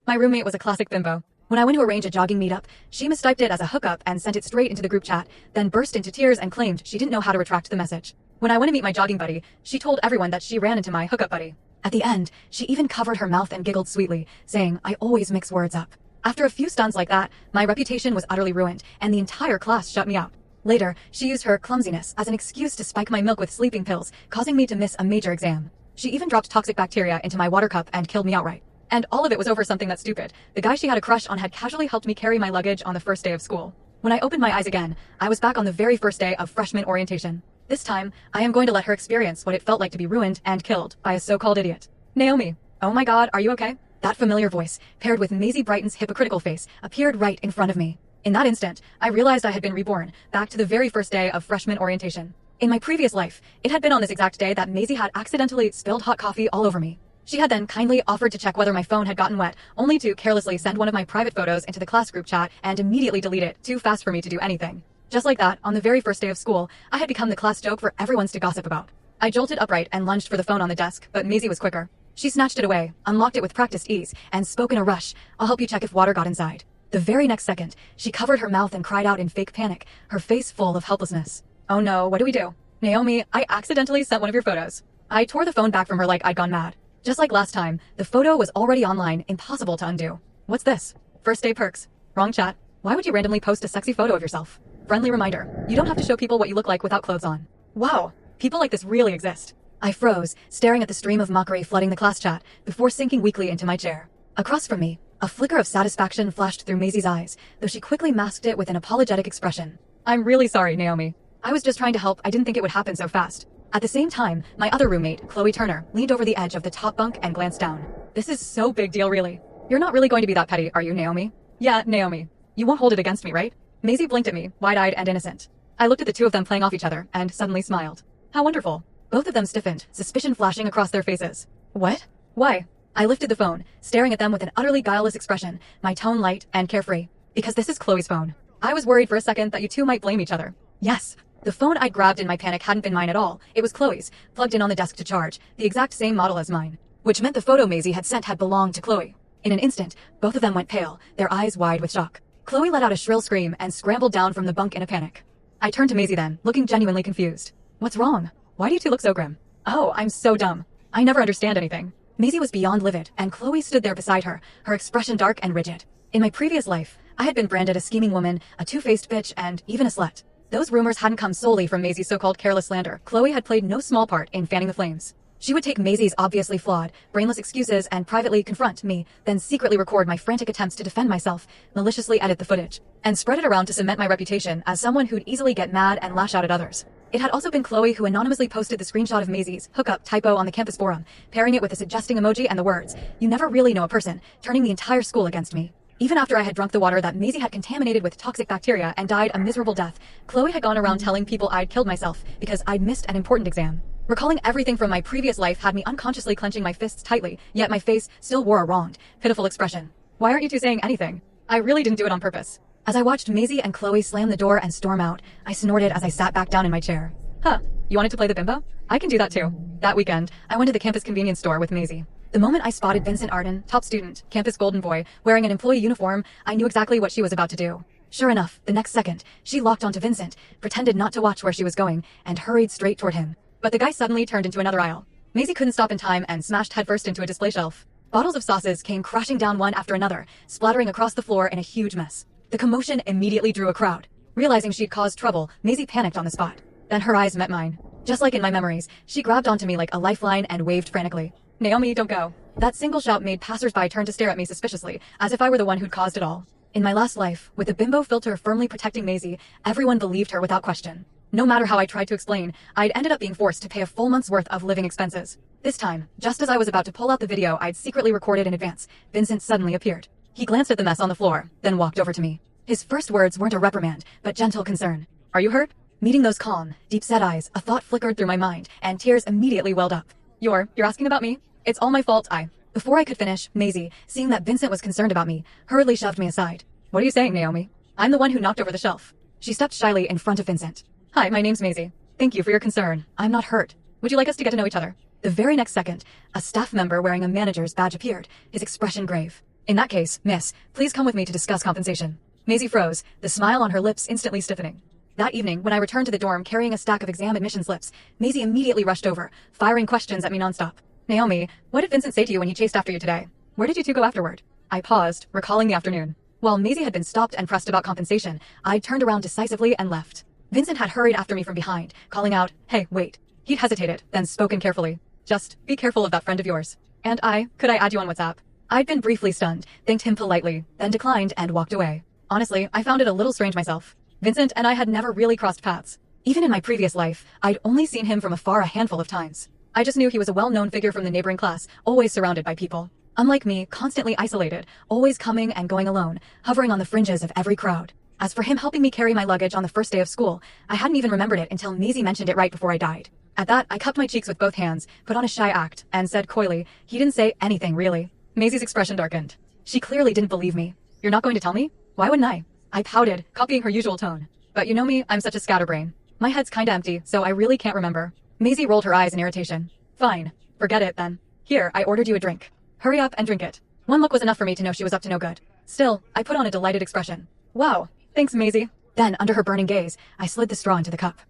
My roommate was a classic bimbo. When I went to arrange a jogging meetup, she mistyped it as a hookup and sent it straight into the group chat, then burst into tears and claimed she didn't know how to retract the message. When I went to meet my jogging buddy, she told everyone that she ran into my hookup buddy. At the end, she even covered her mouth and giggled sweetly, saying, "I always mix words up." After a few stunts like that, my reputation was utterly ruined, and the entire class shut me out. Later, she used her clumsiness as an excuse to spike my milk with sleeping pills, causing me to miss a major exam. She even dropped toxic bacteria into my water cup and killed me outright. And all of it was over something that's stupid. The guy she had a crush on had casually helped me carry my luggage on the first day of school. When I opened my eyes again, I was back on the very first day of freshman orientation. This time, I am going to let her experience what it felt like to be ruined and killed by a so-called idiot. Naomi. Oh my god, are you okay? That familiar voice, paired with Maisie Brighton's hypocritical face, appeared right in front of me. In that instant, I realized I had been reborn, back to the very first day of freshman orientation. In my previous life, it had been on this exact day that Maisie had accidentally spilled hot coffee all over me. She had then kindly offered to check whether my phone had gotten wet, only to carelessly send one of my private photos into the class group chat and immediately delete it, too fast for me to do anything. Just like that, on the very first day of school, I had become the class joke for everyone to gossip about. I jolted upright and lunged for the phone on the desk, but Maisie was quicker. She snatched it away, unlocked it with practiced ease, and spoke in a rush, "I'll help you check if water got inside." The very next second, she covered her mouth and cried out in fake panic, her face full of helplessness. "Oh no, what do we do?" "Naomi, I accidentally sent one of your photos." I tore the phone back from her like I'd gone mad. Just like last time, the photo was already online, impossible to undo. "What's this?" "First day perks." "Wrong chat. Why would you randomly post a sexy photo of yourself?" "Friendly reminder. You don't have to show people what you look like without clothes on." Wow, people like this really exist. I froze, staring at the stream of mockery flooding the class chat, before sinking weakly into my chair. Across from me, a flicker of satisfaction flashed through Maisie's eyes, though she quickly masked it with an apologetic expression. "I'm really sorry, Naomi. I was just trying to help. I didn't think it would happen so fast." At the same time, my other roommate, Chloe Turner, leaned over the edge of the top bunk and glanced down. "This is so big deal, really. You're not really going to be that petty, are you, Naomi?" "Yeah, Naomi. You won't hold it against me, right?" Maisie blinked at me, wide-eyed and innocent. I looked at the two of them playing off each other, and suddenly smiled. How wonderful. Both of them stiffened, suspicion flashing across their faces. "What? Why?" I lifted the phone, staring at them with an utterly guileless expression, my tone light and carefree. "Because this is Chloe's phone. I was worried for a second that you two might blame each other." Yes. The phone I'd grabbed in my panic hadn't been mine at all. It was Chloe's, plugged in on the desk to charge, the exact same model as mine. Which meant the photo Maisie had sent had belonged to Chloe. In an instant, both of them went pale, their eyes wide with shock. Chloe let out a shrill scream and scrambled down from the bunk in a panic. I turned to Maisie then, looking genuinely confused. "What's wrong? Why do you two look so grim?" "Oh, I'm so dumb. I never understand anything." Maisie was beyond livid, and Chloe stood there beside her, her expression dark and rigid. In my previous life, I had been branded a scheming woman, a two-faced bitch, and even a slut. Those rumors hadn't come solely from Maisie's so-called careless slander. Chloe had played no small part in fanning the flames. She would take Maisie's obviously flawed, brainless excuses and privately confront me, then secretly record my frantic attempts to defend myself, maliciously edit the footage, and spread it around to cement my reputation as someone who'd easily get mad and lash out at others. It had also been Chloe who anonymously posted the screenshot of Maisie's hookup typo on the campus forum, pairing it with a suggesting emoji and the words, "You never really know a person," turning the entire school against me. Even after I had drunk the water that Maisie had contaminated with toxic bacteria and died a miserable death, Chloe had gone around telling people I'd killed myself because I'd missed an important exam. Recalling everything from my previous life had me unconsciously clenching my fists tightly, yet my face still wore a wronged, pitiful expression. "Why aren't you two saying anything?" "I really didn't do it on purpose." As I watched Maisie and Chloe slam the door and storm out, I snorted as I sat back down in my chair. "Huh, you wanted to play the bimbo? I can do that too." That weekend, I went to the campus convenience store with Maisie. The moment I spotted Vincent Arden, top student, campus golden boy, wearing an employee uniform, I knew exactly what she was about to do. Sure enough, the next second, she locked onto Vincent, pretended not to watch where she was going, and hurried straight toward him. But the guy suddenly turned into another aisle. Maisie couldn't stop in time and smashed headfirst into a display shelf. Bottles of sauces came crashing down one after another, splattering across the floor in a huge mess. The commotion immediately drew a crowd. Realizing she'd caused trouble, Maisie panicked on the spot. Then her eyes met mine. Just like in my memories, she grabbed onto me like a lifeline and waved frantically. "Naomi, don't go." That single shout made passersby turn to stare at me suspiciously, as if I were the one who'd caused it all. In my last life, with the bimbo filter firmly protecting Maisie, everyone believed her without question. No matter how I tried to explain, I'd ended up being forced to pay a full month's worth of living expenses. This time, just as I was about to pull out the video I'd secretly recorded in advance, Vincent suddenly appeared. He glanced at the mess on the floor, then walked over to me. His first words weren't a reprimand, but gentle concern. "Are you hurt?" Meeting those calm, deep-set eyes, a thought flickered through my mind, and tears immediately welled up. You're asking about me? It's all my fault, Before I could finish, Maisie, seeing that Vincent was concerned about me, hurriedly shoved me aside. "What are you saying, Naomi? I'm the one who knocked over the shelf." She stepped shyly in front of Vincent. "Hi, my name's Maisie. Thank you for your concern. I'm not hurt. Would you like us to get to know each other?" The very next second, a staff member wearing a manager's badge appeared, his expression grave. In that case, miss, please come with me to discuss compensation. Maisie froze, the smile on her lips instantly stiffening. That evening, when I returned to the dorm carrying a stack of exam admission slips, Maisie immediately rushed over, firing questions at me nonstop. Naomi, what did Vincent say to you when he chased after you today? Where did you two go afterward? I paused, recalling the afternoon. While Maisie had been stopped and pressed about compensation, I turned around decisively and left. Vincent had hurried after me from behind, calling out, "Hey, wait." He'd hesitated, then spoken carefully. "Just be careful of that friend of yours." And could I add you on WhatsApp? I'd been briefly stunned, thanked him politely, then declined and walked away. Honestly, I found it a little strange myself. Vincent and I had never really crossed paths. Even in my previous life, I'd only seen him from afar a handful of times. I just knew he was a well-known figure from the neighboring class, always surrounded by people. Unlike me, constantly isolated, always coming and going alone, hovering on the fringes of every crowd. As for him helping me carry my luggage on the first day of school, I hadn't even remembered it until Maisie mentioned it right before I died. At that, I cupped my cheeks with both hands, put on a shy act, and said coyly, "He didn't say anything, really." Maisie's expression darkened. She clearly didn't believe me. "You're not going to tell me? Why wouldn't I?" I pouted, copying her usual tone. "But you know me, I'm such a scatterbrain. My head's kinda empty, so I really can't remember." Maisie rolled her eyes in irritation. "Fine. Forget it, then. Here, I ordered you a drink. Hurry up and drink it." One look was enough for me to know she was up to no good. Still, I put on a delighted expression. "Wow, thanks, Maisie." Then, under her burning gaze, I slid the straw into the cup.